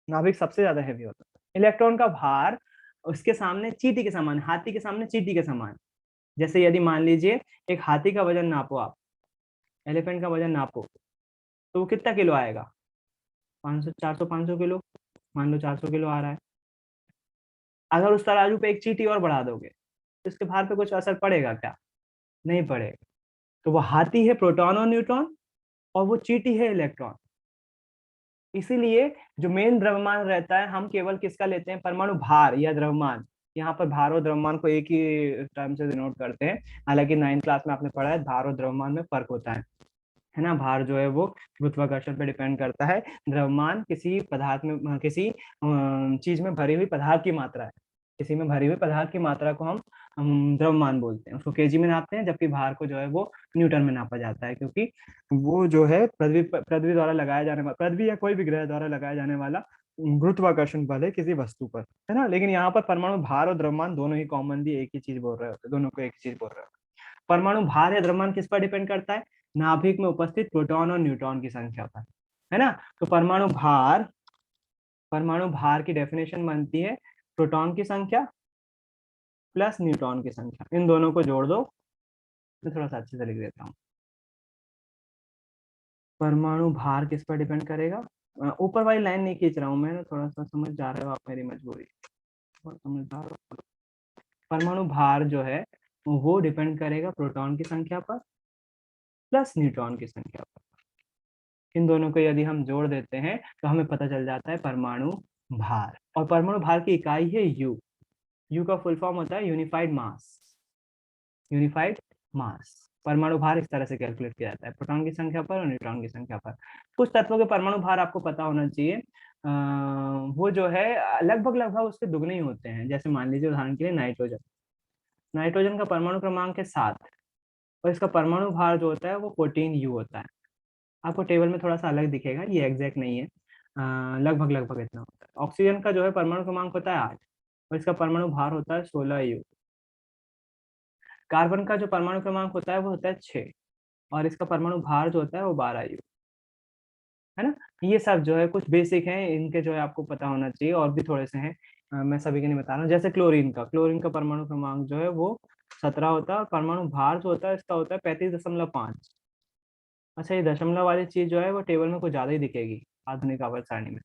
[SPEAKER 1] नाभिक सबसे ज्यादा हैवी होता है। इलेक्ट्रॉन का भार उसके सामने चींटी के समान, हाथी के सामने चींटी के समान। जैसे यदि मान लीजिए एक हाथी का वजन नापो आप, एलिफेंट का वजन नापो, तो वो कितना किलो आएगा? 500, 400, 500 किलो, मान लो 400 किलो आ रहा है। अगर उस तराजू पे एक चींटी और बढ़ा दोगे तो इसके भार पे कुछ असर पड़ेगा क्या? नहीं पड़ेगा। तो वो हाथी है प्रोटॉन और न्यूट्रॉन, और वो चींटी है इलेक्ट्रॉन। इसीलिए जो मेन द्रव्यमान रहता है, हम केवल किसका लेते हैं? परमाणु भार या द्रव्यमान। यहाँ पर भार और द्रव्यमान को एक ही टर्म से डिनोट करते हैं। हालांकि 9th क्लास में आपने पढ़ा है भार और द्रव्यमान में फर्क होता है ना। भार जो है वो गुरुत्वाकर्षण पर डिपेंड करता है, द्रव्यमान किसी पदार्थ में, किसी चीज में भरी हुई पदार्थ की मात्रा है। किसी में भरी हुई पदार्थ की मात्रा को हम द्रव्यमान बोलते हैं, उसको केजी में नापते हैं, जबकि भार को जो है वो न्यूटन में नापा जाता है, क्योंकि वो जो है पृथ्वी द्वारा लगाया जाने वाला, पृथ्वी या कोई भी ग्रह द्वारा लगाया जाने वाला गुरुत्वाकर्षण बल है किसी वस्तु पर, है ना। लेकिन यहाँ पर परमाणु भार और द्रव्यमान दोनों ही कॉमनली एक ही चीज बोल रहे होते हैं, दोनों को एक ही चीज बोल रहे होते हैं। परमाणु भार या द्रव्यमान किस पर डिपेंड करता है? नाभिक में उपस्थित प्रोटॉन और न्यूट्रॉन की संख्या पर, है ना। तो परमाणु भार की डेफिनेशन बनती है प्रोटॉन की संख्या प्लस न्यूट्रॉन की संख्या, इन दोनों को जोड़ दो। मैं थोड़ा सा अच्छे से लिख देता हूँ। परमाणु भार किस पर डिपेंड करेगा? ऊपर वाली लाइन नहीं खींच रहा हूँ मैं, थोड़ा सा समझ जा रहे हो आप मेरी मजबूरी, बहुत समझदार हो। परमाणु भार जो है वो डिपेंड करेगा प्रोटॉन की संख्या पर प्लस न्यूट्रॉन की संख्या पर। इन दोनों को यदि हम जोड़ देते हैं तो हमें पता चल जाता है परमाणु भार। और परमाणु भार की इकाई है यू। यू का फुल फॉर्म होता है यूनिफाइड मास। यूनिफाइड मास। परमाणु भार इस तरह से कैलकुलेट किया जाता है, प्रोटॉन की संख्या पर और न्यूट्रॉन की संख्या पर। कुछ तत्वों के परमाणु भार आपको पता होना चाहिए। वो जो है लगभग लगभग उसके दुगने ही होते हैं। जैसे मान लीजिए उदाहरण के लिए नाइट्रोजन। नाइट्रोजन का परमाणु क्रमांक है 7, और इसका परमाणु भार जो होता है वो 14U होता है। आपको टेबल में थोड़ा सा अलग दिखेगा, ये एग्जैक्ट नहीं है, लगभग लगभग इतना होता है। ऑक्सीजन का जो है परमाणु क्रमांक होता है 8, और इसका परमाणु भार होता है 16U। कार्बन का जो परमाणु क्रमांक होता है वो होता है 6, और इसका परमाणु भार जो होता है वो 12U, है ना। ये सब जो है कुछ बेसिक हैं, इनके जो है आपको पता होना चाहिए, और भी थोड़े से हैं, मैं सभी के नहीं बता रहा हूँ। जैसे क्लोरीन का परमाणु क्रमांक जो है वो 17 होता है, और परमाणु भार जो होता है इसका होता है 35.5। अच्छा, ये दशमलव वाली चीज जो है वो टेबल में कुछ ज्यादा ही दिखेगी आधुनिक आवर्त सारणी में।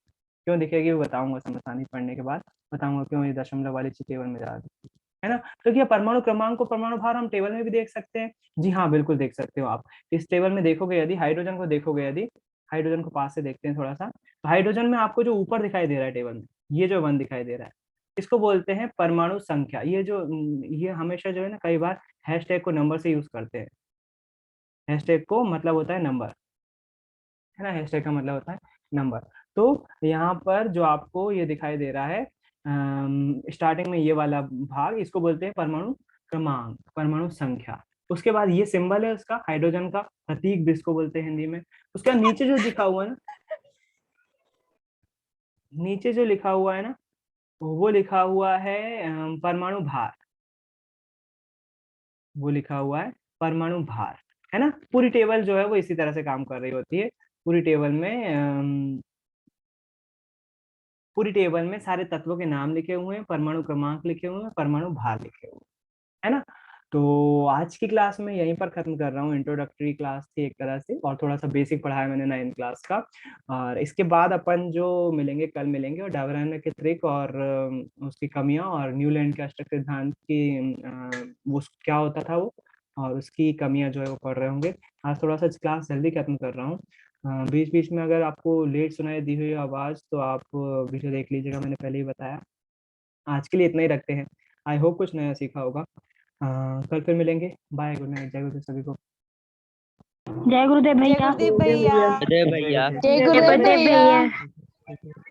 [SPEAKER 1] क्यों दिखेगी वो बताऊंगा, समझानी पढ़ने के बाद बताऊंगा क्यों ये दशमलव वाली चीज टेबल में ज्यादा दिखेगी, है ना। तो क्या परमाणु क्रमांक को परमाणु भार हम टेबल में भी देख सकते हैं? जी हाँ, बिल्कुल देख सकते हो आप। इस टेबल में देखोगे, यदि हाइड्रोजन को देखोगे, यदि हाइड्रोजन को पास से देखते हैं थोड़ा सा, तो हाइड्रोजन में आपको जो ऊपर दिखाई दे रहा है टेबल में, ये जो 1 दिखाई दे रहा है, इसको बोलते हैं परमाणु संख्या। ये हमेशा जो है ना, कई बार हैशटैग को नंबर से यूज करते हैं। हैशटैग को मतलब होता है नंबर, है ना। हैशटैग का मतलब होता है नंबर। तो यहाँ पर जो आपको ये दिखाई दे रहा है स्टार्टिंग में, ये वाला भाग, इसको बोलते हैं परमाणु क्रमांक, परमाणु संख्या। उसके बाद ये सिंबल है उसका, हाइड्रोजन का प्रतीक भी इसको बोलते हैं हिंदी में। उसका नीचे जो लिखा हुआ है ना, नीचे जो लिखा हुआ है ना, वो लिखा हुआ है परमाणु भार। वो लिखा हुआ है परमाणु भार, है ना। पूरी टेबल जो है वो इसी तरह से काम कर रही होती है। पूरी टेबल में पूरी टेबल में सारे तत्वों के नाम लिखे हुए हैं, परमाणु क्रमांक लिखे हुए हैं, परमाणु भार लिखे हुए हैं, है ना। तो आज की क्लास में यहीं पर खत्म कर रहा हूँ। इंट्रोडक्टरी क्लास थी एक तरह से, और थोड़ा सा बेसिक पढ़ाया मैंने 9th क्लास का। और इसके बाद अपन जो मिलेंगे, कल मिलेंगे, और डायवार्नर के ट्रिक और उसकी कमियां, और न्यूलैंड के अष्टक सिद्धांत की वो क्या होता था वो, और उसकी कमियां जो है वो पढ़ रहे होंगे। आज थोड़ा सा क्लास जल्दी खत्म कर रहा हूँ। बीच बीच में अगर आपको लेट सुनाई दी हुई आवाज़ तो आप वीडियो देख लीजिएगा, मैंने पहले ही बताया। आज के लिए इतना ही रखते हैं। आई होप कुछ नया सीखा होगा। कल फिर मिलेंगे। बाय, गुड नाइट, जय गुरुदेव सभी को।
[SPEAKER 3] जय गुरुदेव
[SPEAKER 2] जय
[SPEAKER 3] भैया।
[SPEAKER 2] गुरुदेव भैया।
[SPEAKER 4] अरे भैया।
[SPEAKER 1] जय
[SPEAKER 2] जय
[SPEAKER 3] जय
[SPEAKER 2] गुरुदेव
[SPEAKER 3] गुरुदेव
[SPEAKER 2] भैया।
[SPEAKER 3] भैया।
[SPEAKER 1] गुरुदेव।